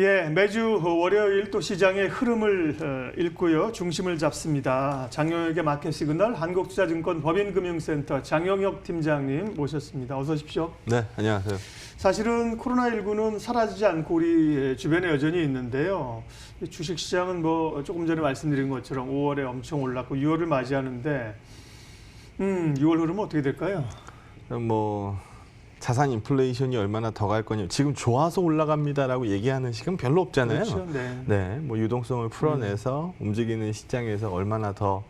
예, 매주 월요일 또 시장의 흐름을 읽고요. 중심을 잡습니다. 장영혁의 마켓 시그널 한국투자증권 법인금융센터 장영혁 팀장님 모셨습니다. 어서 오십시오. 네, 안녕하세요. 사실은 코로나19는 사라지지 않고 우리 주변에 여전히 있는데요. 주식시장은 뭐 조금 전에 말씀드린 것처럼 5월에 엄청 올랐고 6월을 맞이하는데 6월 흐름은 어떻게 될까요? 뭐 자산 인플레이션이 얼마나 더 갈 거냐. 지금 좋아서 올라갑니다라고 얘기하는 시간 별로 없잖아요. 그렇죠. 네. 네, 뭐 유동성을 풀어내서 움직이는 시장에서 얼마나 더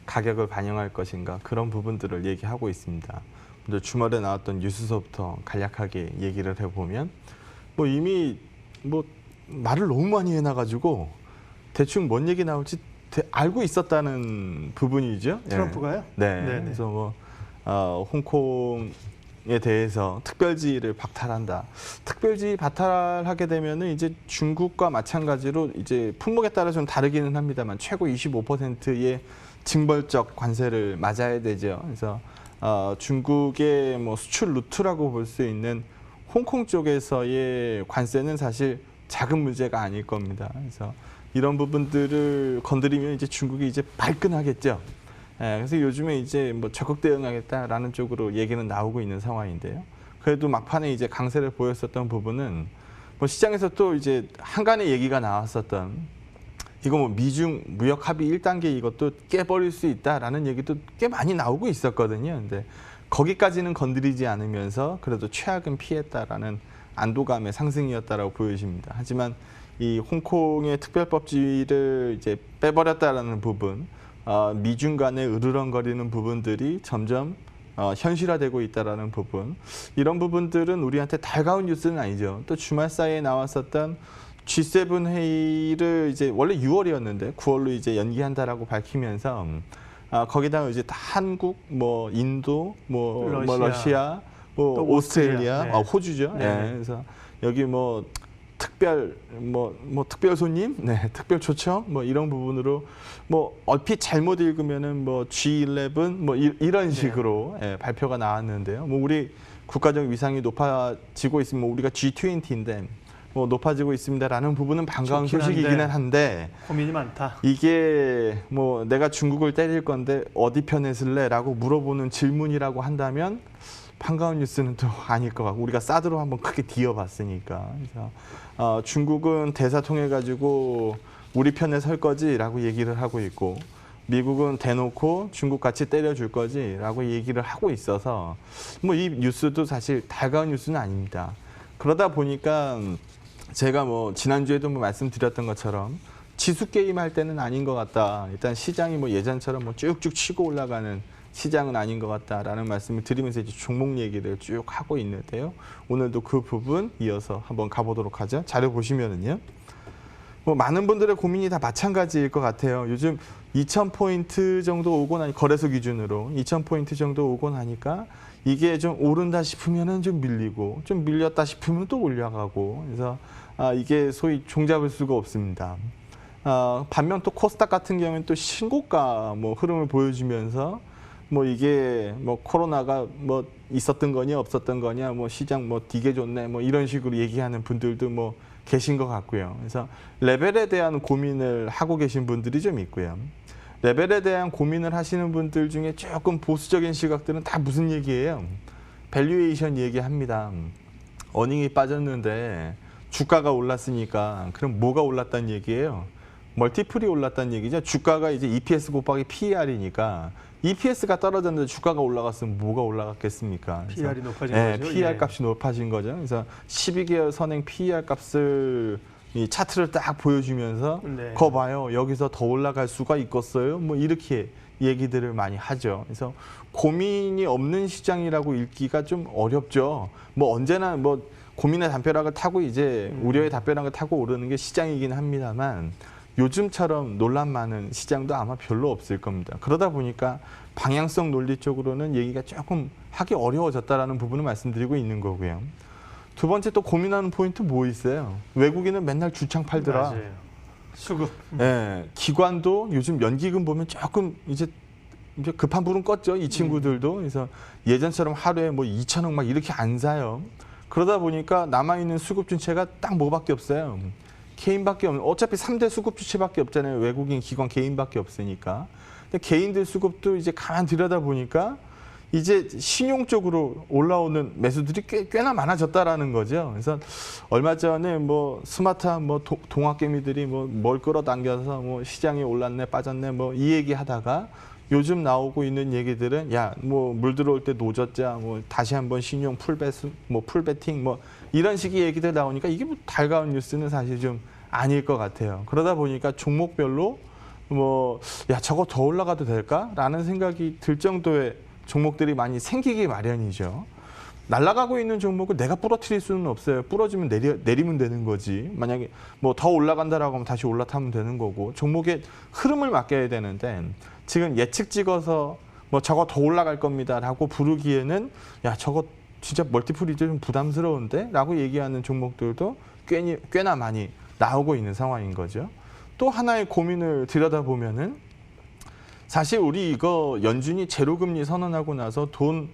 가격을 반영할 것인가 그런 부분들을 얘기하고 있습니다. 먼저 주말에 나왔던 뉴스서부터 간략하게 얘기를 해보면 뭐 이미 뭐 말을 너무 많이 해놔가지고 대충 뭔 얘기 나올지 알고 있었다는 부분이죠. 트럼프가요? 네. 네네. 그래서 뭐 홍콩에 대해서 특별지위를 박탈한다. 특별지위 박탈하게 되면은 이제 중국과 마찬가지로 이제 품목에 따라 좀 다르기는 합니다만 최고 25%의 징벌적 관세를 맞아야 되죠. 그래서 중국의 뭐 수출 루트라고 볼 수 있는 홍콩 쪽에서의 관세는 사실 작은 문제가 아닐 겁니다. 그래서 이런 부분들을 건드리면 이제 중국이 이제 발끈하겠죠. 그래서 요즘에 이제 뭐 적극 대응하겠다라는 쪽으로 얘기는 나오고 있는 상황인데요. 그래도 막판에 이제 강세를 보였었던 부분은 뭐 시장에서 또 이제 한간의 얘기가 나왔었던 이거 뭐 미중 무역 합의 1단계 이것도 깨버릴 수 있다라는 얘기도 꽤 많이 나오고 있었거든요. 근데 거기까지는 건드리지 않으면서 그래도 최악은 피했다라는 안도감의 상승이었다라고 보여집니다. 하지만 이 홍콩의 특별법지위를 이제 빼버렸다라는 부분, 미중 간의 으르렁거리는 부분들이 점점 현실화되고 있다라는 부분, 이런 부분들은 우리한테 달가운 뉴스는 아니죠. 또 주말 사이에 나왔었던 G7 회의를 이제 원래 6월이었는데 9월로 이제 연기한다라고 밝히면서 거기다가 이제 한국, 뭐 인도, 뭐 러시아, 뭐 오스트레일리아, 네. 호주죠. 네. 네. 그래서 여기 뭐 특별 특별 손님, 네, 특별 초청 뭐 이런 부분으로 뭐 얼핏 잘못 읽으면은 뭐 G11 뭐 이런 식으로 네. 발표가 나왔는데요. 뭐 우리 국가적 위상이 높아지고 있으면 뭐 우리가 G20인데 뭐 높아지고 있습니다라는 부분은 반가운 소식이기는 한데 고민이 많다. 이게 뭐 내가 중국을 때릴 건데 어디 편에 쓸래라고 물어보는 질문이라고 한다면 반가운 뉴스는 또 아닐 것 같고 우리가 사드로 한번 크게 뒤어봤으니까 그래서 중국은 대사 통해 가지고 우리 편에 설 거지라고 얘기를 하고 있고 미국은 대놓고 중국 같이 때려줄 거지라고 얘기를 하고 있어서 뭐 이 뉴스도 사실 달가운 뉴스는 아닙니다. 그러다 보니까 제가 뭐 지난주에도 뭐 말씀드렸던 것처럼 지수 게임 할 때는 아닌 것 같다. 일단 시장이 뭐 예전처럼 뭐 쭉쭉 치고 올라가는 시장은 아닌 것 같다라는 말씀을 드리면서 이제 종목 얘기를 쭉 하고 있는데요. 오늘도 그 부분 이어서 한번 가보도록 하죠. 자료 보시면은요. 뭐 많은 분들의 고민이 다 마찬가지일 것 같아요. 요즘 2,000포인트 정도 오고 나니 거래소 기준으로 2,000포인트 정도 오고 나니까 이게 좀 오른다 싶으면은 좀 밀리고 좀 밀렸다 싶으면 또 올라가고 그래서 이게 소위 종잡을 수가 없습니다. 반면 또 코스닥 같은 경우는 또 신고가 뭐 흐름을 보여주면서 뭐 이게 뭐 코로나가 뭐 있었던 거냐 없었던 거냐 뭐 시장 뭐 되게 좋네 뭐 이런 식으로 얘기하는 분들도 뭐 계신 것 같고요. 그래서 레벨에 대한 고민을 하고 계신 분들이 좀 있고요. 레벨에 대한 고민을 하시는 분들 중에 조금 보수적인 시각들은 다 무슨 얘기예요? 밸류에이션 얘기합니다. 어닝이 빠졌는데 주가가 올랐으니까 그럼 뭐가 올랐다는 얘기예요? 멀티플이 올랐다는 얘기죠. 주가가 이제 EPS 곱하기 PER이니까 EPS가 떨어졌는데 주가가 올라갔으면 뭐가 올라갔겠습니까? PER이 높아진 네, 거죠. PER 예. 값이 높아진 거죠. 그래서 12개월 선행 PER 값을 이 차트를 딱 보여주면서 네. 거 봐요. 여기서 더 올라갈 수가 있겠어요. 뭐 이렇게 얘기들을 많이 하죠. 그래서 고민이 없는 시장이라고 읽기가 좀 어렵죠. 뭐 언제나 뭐 고민의 담벼락을 타고 이제 우려의 담벼락을 타고 오르는 게 시장이긴 합니다만 요즘처럼 논란 많은 시장도 아마 별로 없을 겁니다. 그러다 보니까 방향성 논리 쪽으로는 얘기가 조금 하기 어려워졌다라는 부분을 말씀드리고 있는 거고요. 두 번째 또 고민하는 포인트 뭐 있어요? 외국인은 맨날 주창 팔더라. 맞아요. 수급. 네, 기관도 요즘 연기금 보면 조금 이제 급한 불은 껐죠. 이 친구들도. 그래서 예전처럼 하루에 뭐 2천억 막 이렇게 안 사요. 그러다 보니까 남아있는 수급 준체가 딱 뭐밖에 없어요. 개인밖에 없는 어차피 3대 수급 주체밖에 없잖아요. 외국인 기관 개인밖에 없으니까. 근데 개인들 수급도 이제 가만 들여다 보니까 이제 신용 쪽으로 올라오는 매수들이 꽤나 많아졌다라는 거죠. 그래서 얼마 전에 뭐 스마트한 뭐 동학개미들이 뭐 뭘 끌어당겨서 뭐 시장이 올랐네 빠졌네 뭐 이 얘기 하다가 요즘 나오고 있는 얘기들은 야 뭐 물 들어올 때 노젓자 뭐 다시 한번 신용 풀배수 뭐 풀배팅 뭐 이런 식의 얘기들 나오니까 이게 뭐 달가운 뉴스는 사실 좀 아닐 것 같아요. 그러다 보니까 종목별로 뭐 야 저거 더 올라가도 될까라는 생각이 들 정도의 종목들이 많이 생기기 마련이죠. 날아가고 있는 종목을 내가 부러뜨릴 수는 없어요. 부러지면 내리면 되는 거지. 만약에 뭐 더 올라간다라고 하면 다시 올라타면 되는 거고 종목의 흐름을 맡겨야 되는데 지금 예측 찍어서 뭐 저거 더 올라갈 겁니다라고 부르기에는 야 저거 진짜 멀티플이 좀 부담스러운데 라고 얘기하는 종목들도 꽤나 많이 나오고 있는 상황인 거죠. 또 하나의 고민을 들여다보면은 사실 우리 이거 연준이 제로금리 선언하고 나서 돈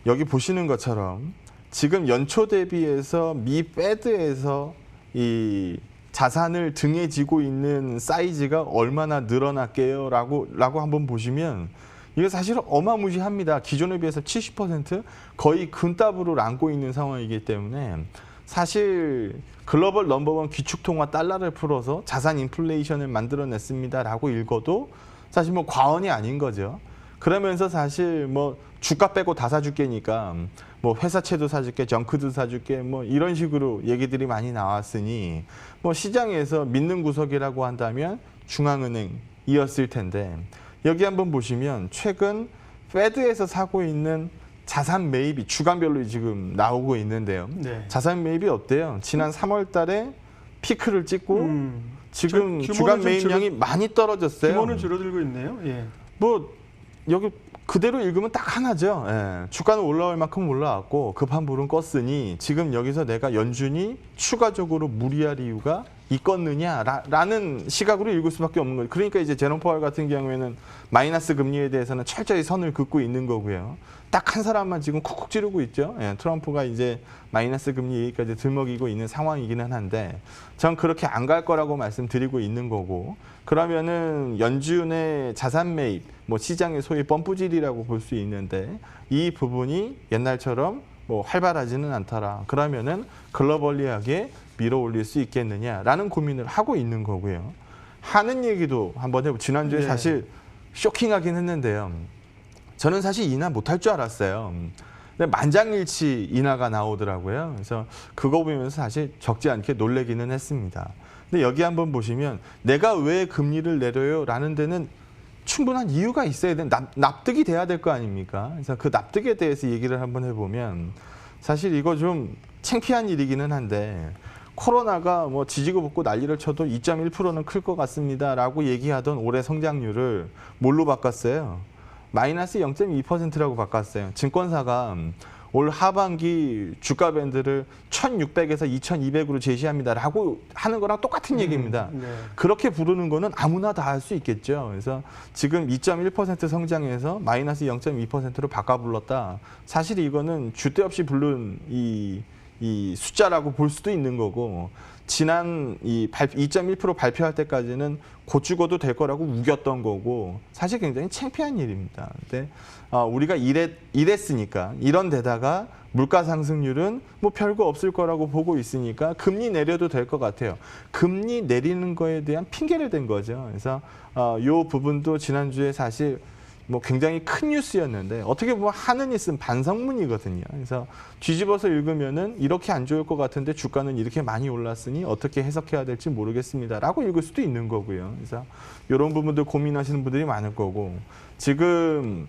여기 보시는 것처럼 지금 연초 대비해서 미 페드에서 이 자산을 등에 지고 있는 사이즈가 얼마나 늘어났게요? 라고 한번 보시면 이게 사실 어마무시합니다. 기존에 비해서 70% 거의 근답으로 안고 있는 상황이기 때문에 사실 글로벌 넘버원 기축통화 달러를 풀어서 자산 인플레이션을 만들어냈습니다라고 읽어도 사실 뭐 과언이 아닌 거죠. 그러면서 사실 뭐 주가 빼고 다 사줄게니까 뭐 회사채도 사줄게, 정크도 사줄게 뭐 이런 식으로 얘기들이 많이 나왔으니 뭐 시장에서 믿는 구석이라고 한다면 중앙은행이었을 텐데 여기 한번 보시면 최근 페드에서 사고 있는 자산 매입이 주간별로 지금 나오고 있는데요. 네. 자산 매입이 어때요? 지난 3월 달에 피크를 찍고 지금 주간 매입량이 많이 떨어졌어요. 규모는 줄어들고 있네요. 예. 뭐 여기 그대로 읽으면 딱 하나죠. 예. 주가는 올라올 만큼 올라왔고 급한 불은 껐으니 지금 여기서 내가 연준이 추가적으로 무리할 이유가 있겠느냐라는 시각으로 읽을 수밖에 없는 거예요. 그러니까 이제 제롬 파월 같은 경우에는 마이너스 금리에 대해서는 철저히 선을 긋고 있는 거고요. 딱 한 사람만 지금 쿡쿡 찌르고 있죠. 예, 트럼프가 이제 마이너스 금리 얘기까지 들먹이고 있는 상황이기는 한데 전 그렇게 안 갈 거라고 말씀드리고 있는 거고 그러면은 연준의 자산 매입, 뭐 시장의 소위 펌프질이라고 볼 수 있는데 이 부분이 옛날처럼 뭐 활발하지는 않더라. 그러면은 글로벌리하게 밀어 올릴 수 있겠느냐라는 고민을 하고 있는 거고요. 하는 얘기도 한번 해보. 지난주에 네. 사실 쇼킹하긴 했는데요. 저는 사실 인하 못할 줄 알았어요. 근데 만장일치 인하가 나오더라고요. 그래서 그거 보면서 사실 적지 않게 놀래기는 했습니다. 근데 여기 한번 보시면 내가 왜 금리를 내려요? 라는 데는 충분한 이유가 있어야 되는 납득이 돼야 될 거 아닙니까? 그래서 그 납득에 대해서 얘기를 한번 해보면 사실 이거 좀 창피한 일이기는 한데 코로나가 뭐 지지고 볶고 난리를 쳐도 2.1%는 클 것 같습니다라고 얘기하던 올해 성장률을 뭘로 바꿨어요? 마이너스 0.2%라고 바꿨어요. 증권사가 올 하반기 주가 밴드를 1,600에서 2,200으로 제시합니다라고 하는 거랑 똑같은 얘기입니다. 네. 그렇게 부르는 거는 아무나 다 할 수 있겠죠. 그래서 지금 2.1% 성장해서 마이너스 0.2%로 바꿔 불렀다. 사실 이거는 줏대 없이 부른 이 숫자라고 볼 수도 있는 거고 지난 2.1% 발표할 때까지는 곧 죽어도 될 거라고 우겼던 거고 사실 굉장히 창피한 일입니다. 근데 우리가 이랬으니까 이런 데다가 물가 상승률은 뭐 별거 없을 거라고 보고 있으니까 금리 내려도 될 것 같아요. 금리 내리는 거에 대한 핑계를 댄 거죠. 그래서 이 부분도 지난주에 사실 뭐 굉장히 큰 뉴스였는데 어떻게 보면 하느니 쓴 반성문이거든요. 그래서 뒤집어서 읽으면은 이렇게 안 좋을 것 같은데 주가는 이렇게 많이 올랐으니 어떻게 해석해야 될지 모르겠습니다라고 읽을 수도 있는 거고요. 그래서 이런 부분들 고민하시는 분들이 많을 거고 지금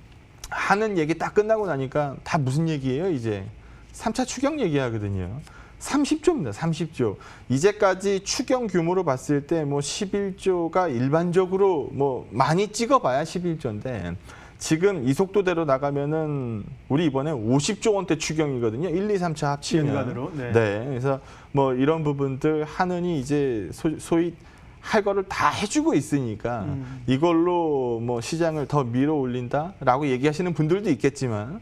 하는 얘기 딱 끝나고 나니까 다 무슨 얘기예요? 이제 3차 추경 얘기하거든요. 30조입니다. 30조. 이제까지 추경 규모로 봤을 때 뭐 11조가 일반적으로 뭐 많이 찍어봐야 11조인데 지금 이 속도대로 나가면은 우리 이번에 50조 원대 추경이거든요. 1, 2, 3차 합치면. 연간으로. 네. 네. 그래서 뭐 이런 부분들 하느니 이제 소위 할 거를 다 해주고 있으니까 이걸로 뭐 시장을 더 밀어 올린다라고 얘기하시는 분들도 있겠지만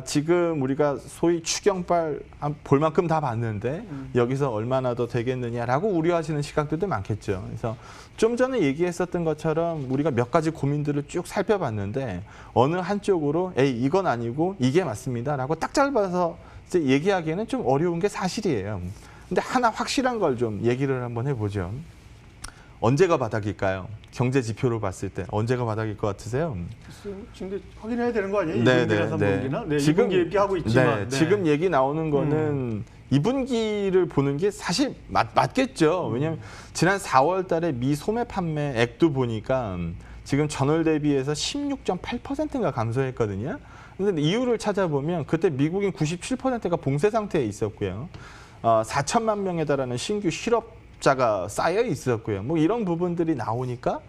지금 우리가 소위 추경발 볼 만큼 다 봤는데 여기서 얼마나 더 되겠느냐라고 우려하시는 시각들도 많겠죠. 그래서 좀 전에 얘기했었던 것처럼 우리가 몇 가지 고민들을 쭉 살펴봤는데 어느 한쪽으로 에이 이건 아니고 이게 맞습니다라고 딱 잡아서 이제 얘기하기에는 좀 어려운 게 사실이에요. 근데 하나 확실한 걸 좀 얘기를 한번 해보죠. 언제가 바닥일까요? 경제 지표로 봤을 때 언제가 바닥일 것 같으세요? 지금 확인해야 되는 거 아니에요? 네, 2분기나 네, 3분기나? 네. 네, 지금 2분기 얘기하고 있지만. 네, 지금 얘기 나오는 거는 2분기를 보는 게 사실 맞겠죠. 왜냐하면 지난 4월 달에 미 소매 판매액도 보니까 지금 전월 대비해서 16.8%가 감소했거든요. 근데 이유를 찾아보면 그때 미국인 97%가 봉쇄 상태에 있었고요. 4천만 명에 달하는 신규 실업자가 쌓여 있었고요. 뭐 이런 부분들이 나오니까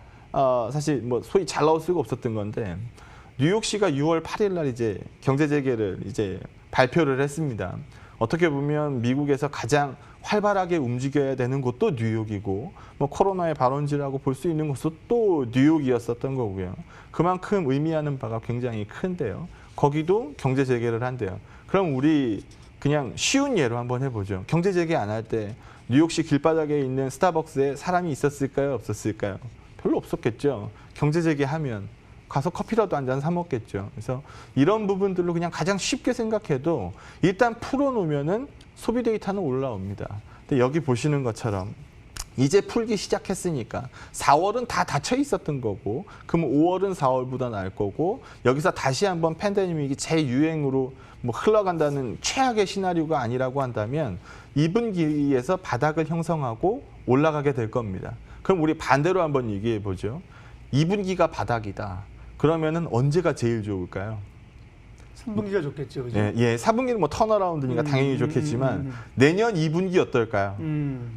사실 뭐 소위 잘 나올 수가 없었던 건데 뉴욕시가 6월 8일 날 이제 경제 재개를 이제 발표를 했습니다. 어떻게 보면 미국에서 가장 활발하게 움직여야 되는 곳도 뉴욕이고 뭐 코로나의 발원지라고 볼 수 있는 곳도 또 뉴욕이었었던 거고요. 그만큼 의미하는 바가 굉장히 큰데요. 거기도 경제 재개를 한대요. 그럼 우리 그냥 쉬운 예로 한번 해보죠. 경제 재개 안 할 때 뉴욕시 길바닥에 있는 스타벅스에 사람이 있었을까요? 없었을까요? 별로 없었겠죠. 경제 재개하면 가서 커피라도 한 잔 사 먹겠죠. 그래서 이런 부분들로 그냥 가장 쉽게 생각해도 일단 풀어놓으면은 소비 데이터는 올라옵니다. 근데 여기 보시는 것처럼 이제 풀기 시작했으니까 4월은 다 닫혀 있었던 거고 그럼 5월은 4월보다 나을 거고 여기서 다시 한번 팬데믹이 재유행으로 뭐 흘러간다는 최악의 시나리오가 아니라고 한다면 2분기에서 바닥을 형성하고 올라가게 될 겁니다. 그럼 우리 반대로 한번 얘기해 보죠. 2분기가 바닥이다. 그러면은 언제가 제일 좋을까요? 3분기가 좋겠죠. 그죠? 예, 4분기는 뭐 턴어라운드니까 당연히 좋겠지만 내년 2분기 어떨까요?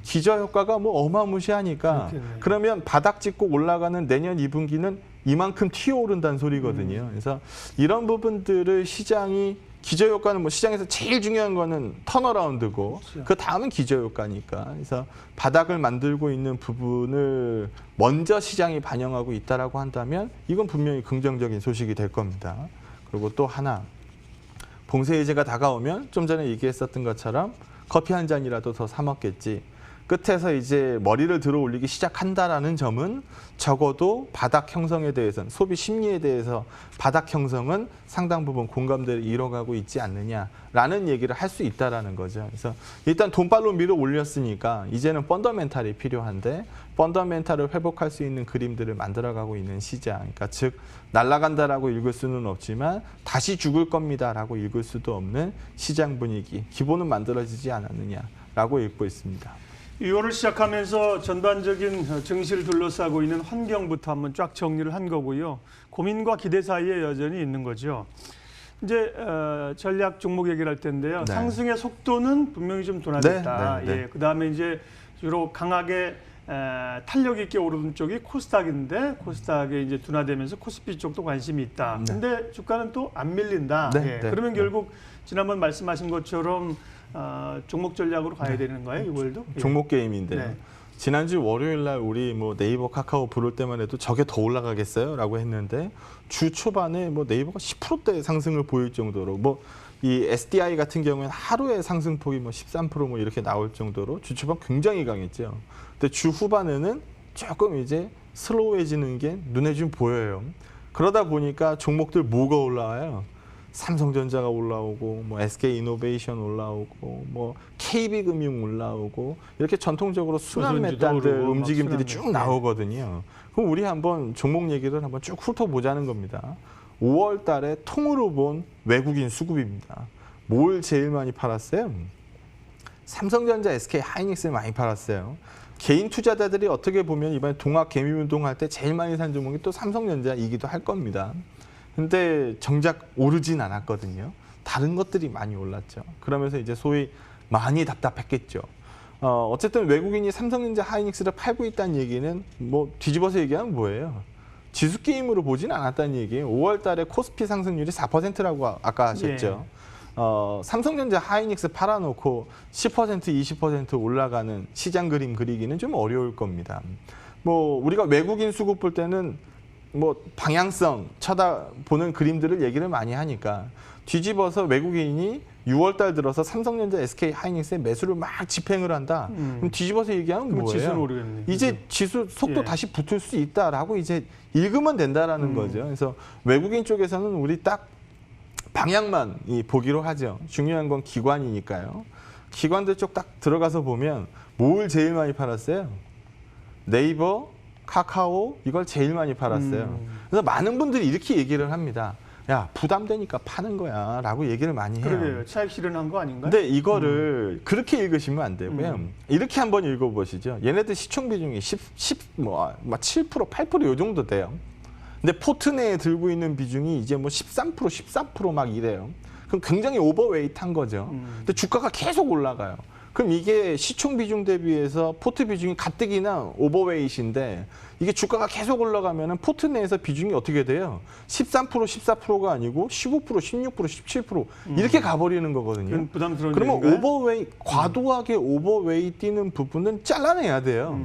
기저효과가 뭐 어마무시하니까 그렇겠네. 그러면 바닥 찍고 올라가는 내년 2분기는 이만큼 튀어오른다는 소리거든요. 그래서 이런 부분들을 시장이 기저효과는 뭐 시장에서 제일 중요한 거는 턴어라운드고 그렇죠. 그 다음은 기저효과니까 그래서 바닥을 만들고 있는 부분을 먼저 시장이 반영하고 있다라고 한다면 이건 분명히 긍정적인 소식이 될 겁니다. 그리고 또 하나 봉쇄 해제가 다가오면 좀 전에 얘기했었던 것처럼 커피 한 잔이라도 더 사 먹겠지. 끝에서 이제 머리를 들어 올리기 시작한다라는 점은 적어도 바닥 형성에 대해서는 소비 심리에 대해서 바닥 형성은 상당 부분 공감대를 이뤄가고 있지 않느냐라는 얘기를 할 수 있다라는 거죠. 그래서 일단 돈발로 밀어 올렸으니까 이제는 펀더멘탈이 필요한데 펀더멘탈을 회복할 수 있는 그림들을 만들어가고 있는 시장. 그러니까 즉 날아간다라고 읽을 수는 없지만 다시 죽을 겁니다라고 읽을 수도 없는 시장 분위기. 기본은 만들어지지 않았느냐라고 읽고 있습니다. 6월을 시작하면서 전반적인 증시를 둘러싸고 있는 환경부터 한번 쫙 정리를 한 거고요. 고민과 기대 사이에 여전히 있는 거죠. 이제 전략 종목 얘기를 할 텐데요. 네. 상승의 속도는 분명히 좀 둔화됐다. 네, 네, 네. 예, 그다음에 이제 주로 강하게 탄력 있게 오르는 쪽이 코스닥인데 코스닥에 이제 둔화되면서 코스피 쪽도 관심이 있다. 네. 근데 주가는 또 안 밀린다. 네, 예, 네, 그러면 네. 결국 지난번 말씀하신 것처럼 종목 전략으로 가야 되는 거예요, 이걸도? 예. 종목 게임인데요. 네. 지난주 월요일 날 우리 뭐 네이버 카카오 부를 때만 해도 저게 더 올라가겠어요? 라고 했는데 주 초반에 뭐 네이버가 10%대 상승을 보일 정도로 뭐 이 SDI 같은 경우에는 하루에 상승폭이 뭐 13% 뭐 이렇게 나올 정도로 주 초반 굉장히 강했죠. 근데 주 후반에는 조금 이제 슬로우해지는 게 눈에 좀 보여요. 그러다 보니까 종목들 뭐가 올라와요? 삼성전자가 올라오고 뭐 SK이노베이션 올라오고 뭐 KB금융 올라오고 이렇게 전통적으로 순환 조선주도 메탄들 오르고 막 움직임들이 순환 쭉 나오거든요. 그럼 우리 한번 종목 얘기를 한번 쭉 훑어보자는 겁니다. 5월 달에 통으로 본 외국인 수급입니다. 뭘 제일 많이 팔았어요? 삼성전자, SK 하이닉스를 많이 팔았어요. 개인 투자자들이 어떻게 보면 이번에 동학 개미운동 할 때 제일 많이 산 종목이 또 삼성전자이기도 할 겁니다. 근데 정작 오르진 않았거든요. 다른 것들이 많이 올랐죠. 그러면서 이제 소위 많이 답답했겠죠. 어쨌든 외국인이 삼성전자 하이닉스를 팔고 있다는 얘기는 뭐 뒤집어서 얘기하면 뭐예요? 지수 게임으로 보진 않았다는 얘기예요. 5월 달에 코스피 상승률이 4%라고 아까 하셨죠. 삼성전자 하이닉스 팔아놓고 10%, 20% 올라가는 시장 그림 그리기는 좀 어려울 겁니다. 뭐 우리가 외국인 수급 볼 때는 뭐 방향성 쳐다보는 그림들을 얘기를 많이 하니까 뒤집어서 외국인이 6월 달 들어서 삼성전자, SK 하이닉스의 매수를 막 집행을 한다. 그럼 뒤집어서 얘기하면 그럼 뭐예요? 지수는 오르겠네. 이제 그죠? 지수 속도 예. 다시 붙을 수 있다라고 이제 읽으면 된다라는 거죠. 그래서 외국인 쪽에서는 우리 딱 방향만 보기로 하죠. 중요한 건 기관이니까요. 기관들 쪽 딱 들어가서 보면 뭘 제일 많이 팔았어요? 네이버, 카카오 이걸 제일 많이 팔았어요. 그래서 많은 분들이 이렇게 얘기를 합니다. 야, 부담되니까 파는 거야 라고 얘기를 많이 해요. 그러게요. 차익 실현한 거 아닌가요? 근데 이거를 그렇게 읽으시면 안 되고요. 이렇게 한번 읽어보시죠. 얘네들 시총 비중이 7%, 8%요 정도 돼요. 근데 포트 내에 들고 있는 비중이 이제 뭐 13% 막 이래요. 그럼 굉장히 오버웨이트한 거죠. 근데 주가가 계속 올라가요. 그럼 이게 시총 비중 대비해서 포트 비중이 가뜩이나 오버웨이트인데 이게 주가가 계속 올라가면 포트 내에서 비중이 어떻게 돼요? 13%, 14%가 아니고 15%, 16%, 17% 이렇게 가버리는 거거든요. 그건 부담스러운 그러면 얘기인가요? 과도하게 오버웨이 뛰는 부분은 잘라내야 돼요.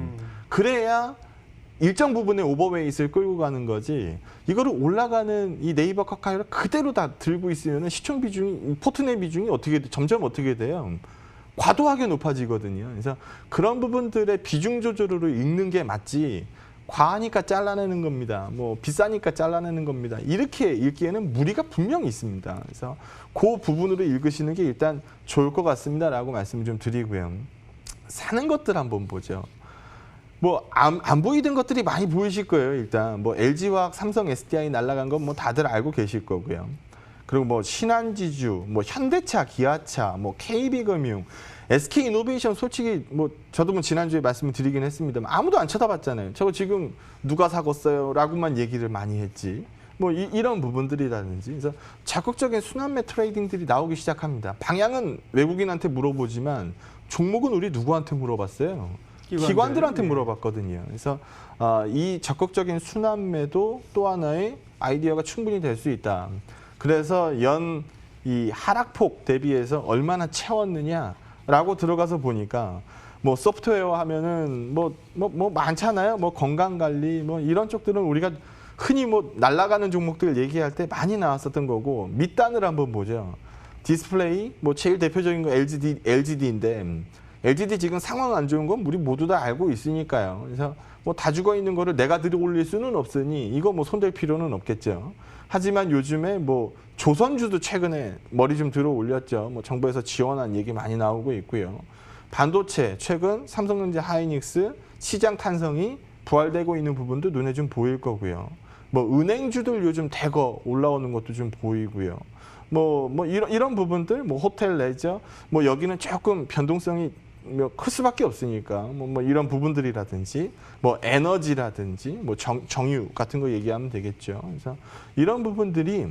그래야 일정 부분의 오버웨이트를 끌고 가는 거지. 이거를 올라가는 이 네이버 카카오를 그대로 다 들고 있으면 시총 비중이, 포트 내 비중이 점점 어떻게 돼요? 과도하게 높아지거든요. 그래서 그런 부분들의 비중 조절으로 읽는 게 맞지. 과하니까 잘라내는 겁니다. 뭐 비싸니까 잘라내는 겁니다. 이렇게 읽기에는 무리가 분명히 있습니다. 그래서 그 부분으로 읽으시는 게 일단 좋을 것 같습니다라고 말씀을 좀 드리고요. 사는 것들 한번 보죠. 뭐 안 보이던 것들이 많이 보이실 거예요. 일단 뭐 LG화학, 삼성, SDI 날아간 건 뭐 다들 알고 계실 거고요. 그리고 뭐 신한지주, 뭐 현대차, 기아차, 뭐 KB금융, SK이노베이션 솔직히 뭐 저도 뭐 지난주에 말씀을 드리긴 했습니다만 아무도 안 쳐다봤잖아요. 저거 지금 누가 사겠어요라고만 얘기를 많이 했지. 뭐 이런 부분들이라든지 그래서 적극적인 순환매 트레이딩들이 나오기 시작합니다. 방향은 외국인한테 물어보지만 종목은 우리 누구한테 물어봤어요? 기관들한테 네. 물어봤거든요. 그래서 이 적극적인 순환매도 또 하나의 아이디어가 충분히 될 수 있다. 그래서 이 하락폭 대비해서 얼마나 채웠느냐라고 들어가서 보니까 뭐 소프트웨어 하면은 뭐 많잖아요. 뭐 건강 관리 뭐 이런 쪽들은 우리가 흔히 뭐 날아가는 종목들 얘기할 때 많이 나왔었던 거고 밑단을 한번 보죠. 디스플레이 뭐 제일 대표적인 거 LGD인데 LGD 지금 상황 안 좋은 건 우리 모두 다 알고 있으니까요. 그래서 뭐 다 죽어 있는 거를 내가 들어 올릴 수는 없으니 이거 뭐 손댈 필요는 없겠죠. 하지만 요즘에 뭐 조선주도 최근에 머리 좀 들어 올렸죠. 뭐 정부에서 지원한 얘기 많이 나오고 있고요. 반도체 최근 삼성전자, 하이닉스 시장 탄성이 부활되고 있는 부분도 눈에 좀 보일 거고요. 뭐 은행주들 요즘 대거 올라오는 것도 좀 보이고요. 뭐 이런 부분들 뭐 호텔 레저 뭐 여기는 조금 변동성이 클 수밖에 없으니까 뭐 이런 부분들이라든지 뭐 에너지라든지 뭐 정유 같은 거 얘기하면 되겠죠. 그래서 이런 부분들이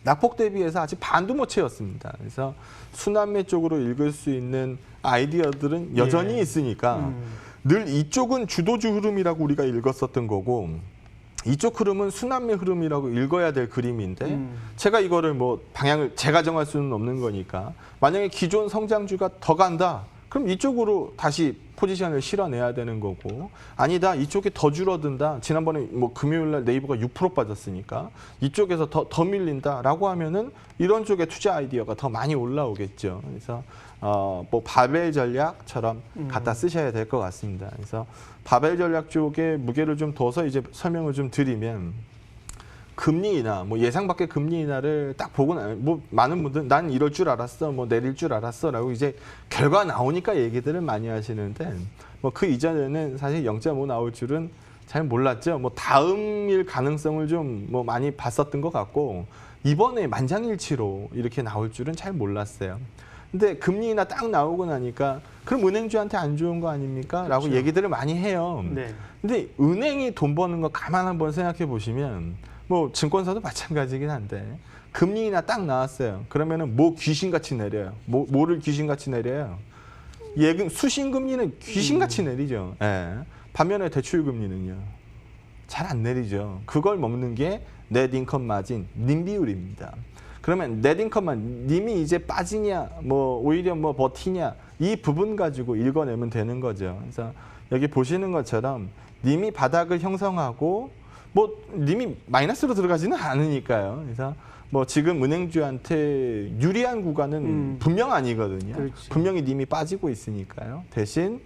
낙폭 대비해서 아직 반도 못 채웠습니다. 그래서 순환매 쪽으로 읽을 수 있는 아이디어들은 여전히 있으니까 늘 이쪽은 주도주 흐름이라고 우리가 읽었었던 거고 이쪽 흐름은 순환매 흐름이라고 읽어야 될 그림인데 제가 이거를 뭐 방향을 제가 정할 수는 없는 거니까 만약에 기존 성장주가 더 간다. 그럼 이쪽으로 다시 포지션을 실어내야 되는 거고 아니다 이쪽이 더 줄어든다 지난번에 뭐 금요일날 네이버가 6% 빠졌으니까 이쪽에서 더 밀린다라고 하면은 이런 쪽에 투자 아이디어가 더 많이 올라오겠죠. 그래서 뭐 바벨 전략처럼 갖다 쓰셔야 될 것 같습니다. 그래서 바벨 전략 쪽에 무게를 좀 둬서 이제 설명을 좀 드리면. 금리 인하, 뭐 예상 밖의 금리 인하를 딱 보고 뭐 많은 분들 난 이럴 줄 알았어, 뭐 내릴 줄 알았어라고 이제 결과 나오니까 얘기들을 많이 하시는데 뭐 그 이전에는 사실 0.5 나올 줄은 잘 몰랐죠. 뭐 다음일 가능성을 좀 뭐 많이 봤었던 것 같고 이번에 만장일치로 이렇게 나올 줄은 잘 몰랐어요. 근데 금리 인하 딱 나오고 나니까 그럼 은행주한테 안 좋은 거 아닙니까? 라고 그렇죠. 얘기들을 많이 해요. 네. 근데 은행이 돈 버는 거 가만 한번 생각해 보시면 뭐 증권사도 마찬가지긴 한데 금리 인하 딱 나왔어요. 그러면은 뭐 귀신같이 내려요. 뭐를 귀신같이 내려요? 예금 수신금리는 귀신같이 내리죠. 예. 반면에 대출금리는요. 잘 안 내리죠. 그걸 먹는 게 넷 인컴 마진, 님 비율입니다. 그러면 넷 인컴만 님이 이제 빠지냐, 뭐 오히려 뭐 버티냐 이 부분 가지고 읽어내면 되는 거죠. 그래서 여기 보시는 것처럼 님이 바닥을 형성하고 뭐 님이 마이너스로 들어가지는 않으니까요. 그래서 뭐 지금 은행주한테 유리한 구간은 분명 아니거든요. 그렇지. 분명히 님이 빠지고 있으니까요. 대신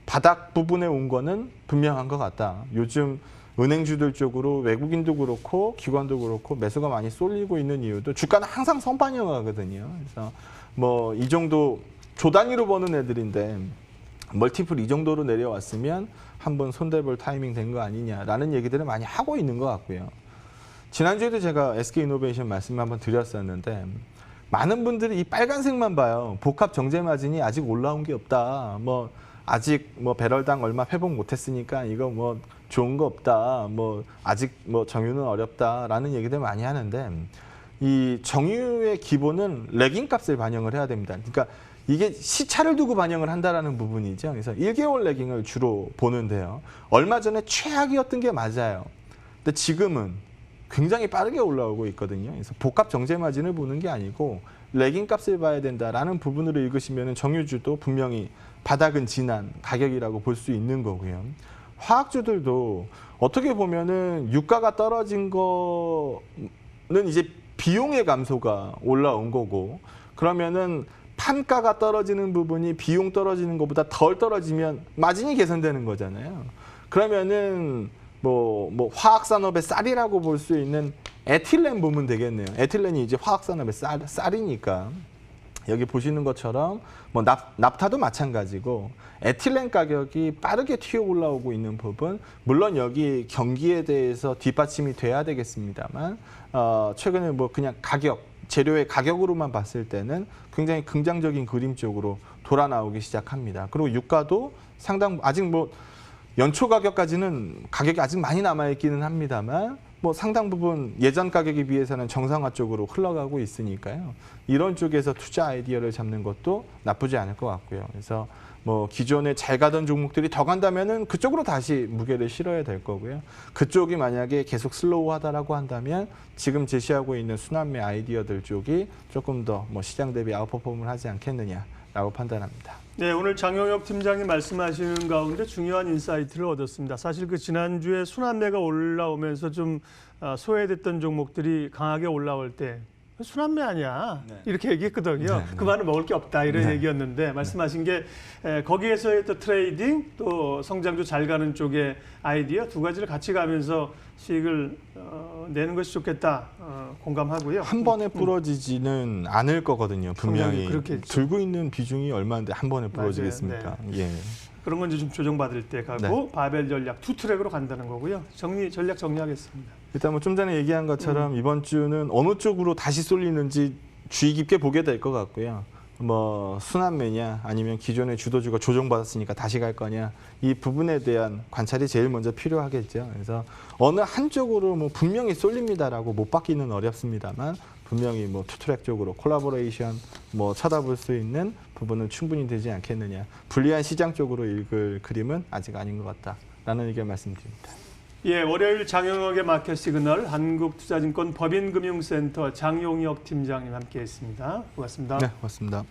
바닥 부분에 온 거는 분명한 것 같다. 요즘 은행주들 쪽으로 외국인도 그렇고 기관도 그렇고 매수가 많이 쏠리고 있는 이유도 주가는 항상 선반영하거든요. 그래서 뭐 이 정도 조 단위로 버는 애들인데 멀티플 이 정도로 내려왔으면 한번 손대볼 타이밍 된 거 아니냐라는 얘기들을 많이 하고 있는 것 같고요. 지난주에도 제가 SK이노베이션 말씀 한번 드렸었는데 많은 분들이 이 빨간색만 봐요. 복합 정제 마진이 아직 올라온 게 없다. 뭐 아직 뭐 배럴당 얼마 회복 못했으니까 이거 뭐 좋은 거 없다. 뭐 아직 뭐 정유는 어렵다라는 얘기들 많이 하는데 이 정유의 기본은 레깅 값을 반영을 해야 됩니다. 그러니까 이게 시차를 두고 반영을 한다라는 부분이죠. 그래서 1개월 레깅을 주로 보는데요. 얼마 전에 최악이었던 게 맞아요. 근데 지금은 굉장히 빠르게 올라오고 있거든요. 그래서 복합 정제 마진을 보는 게 아니고 레깅 값을 봐야 된다라는 부분으로 읽으시면 정유주도 분명히 바닥은 지난 가격이라고 볼 수 있는 거고요. 화학주들도 어떻게 보면은 유가가 떨어진 거는 이제 비용의 감소가 올라온 거고 그러면은 판가가 떨어지는 부분이 비용 떨어지는 것보다 덜 떨어지면 마진이 개선되는 거잖아요. 그러면은 뭐 화학산업의 쌀이라고 볼 수 있는 에틸렌 보면 되겠네요. 에틸렌이 이제 화학산업의 쌀이니까 여기 보시는 것처럼 뭐 납타도 마찬가지고 에틸렌 가격이 빠르게 튀어 올라오고 있는 부분 물론 여기 경기에 대해서 뒷받침이 돼야 되겠습니다만 최근에 뭐 그냥 재료의 가격으로만 봤을 때는 굉장히 긍정적인 그림 쪽으로 돌아 나오기 시작합니다. 그리고 유가도 상당 아직 뭐 연초 가격까지는 가격이 아직 많이 남아 있기는 합니다만 뭐 상당 부분 예전 가격에 비해서는 정상화 쪽으로 흘러가고 있으니까요. 이런 쪽에서 투자 아이디어를 잡는 것도 나쁘지 않을 것 같고요. 그래서 뭐 기존에 잘 가던 종목들이 더 간다면은 그쪽으로 다시 무게를 실어야 될 거고요. 그쪽이 만약에 계속 슬로우하다라고 한다면 지금 제시하고 있는 순환매 아이디어들 쪽이 조금 더 뭐 시장 대비 아웃퍼폼을 하지 않겠느냐라고 판단합니다. 네, 오늘 장영혁 팀장님 말씀하시는 가운데 중요한 인사이트를 얻었습니다. 사실 그 지난주에 순환매가 올라오면서 좀 소외됐던 종목들이 강하게 올라올 때 순환매 아니야 이렇게 얘기했거든요. 네. 그 말은 먹을 게 없다 이런 네. 얘기였는데 말씀하신 게 거기에서의 또 트레이딩 또 성장도 잘 가는 쪽의 아이디어 두 가지를 같이 가면서 수익을 내는 것이 좋겠다 공감하고요. 한 번에 부러지지는 않을 거거든요. 분명히 그렇겠죠. 들고 있는 비중이 얼마인데 한 번에 부러지겠습니까? 맞아요. 예. 그런 건 이제 좀 조정받을 때 가고 네. 바벨 전략 투 트랙으로 간다는 거고요. 전략 정리하겠습니다. 일단 뭐 좀 전에 얘기한 것처럼 이번 주는 어느 쪽으로 다시 쏠리는지 주의 깊게 보게 될 것 같고요. 뭐 순환매냐 아니면 기존의 주도주가 조정받았으니까 다시 갈 거냐 이 부분에 대한 관찰이 제일 먼저 필요하겠죠. 그래서 어느 한쪽으로 뭐 분명히 쏠립니다라고 못 받기는 어렵습니다만 분명히 뭐 투트랙 쪽으로 콜라보레이션 뭐 쳐다볼 수 있는 부분은 충분히 되지 않겠느냐. 불리한 시장 쪽으로 읽을 그림은 아직 아닌 것 같다라는 의견 말씀드립니다. 예, 월요일 장영혁의 마켓 시그널 한국투자증권 법인금융센터 장용혁 팀장님 함께했습니다. 고맙습니다. 네, 고맙습니다.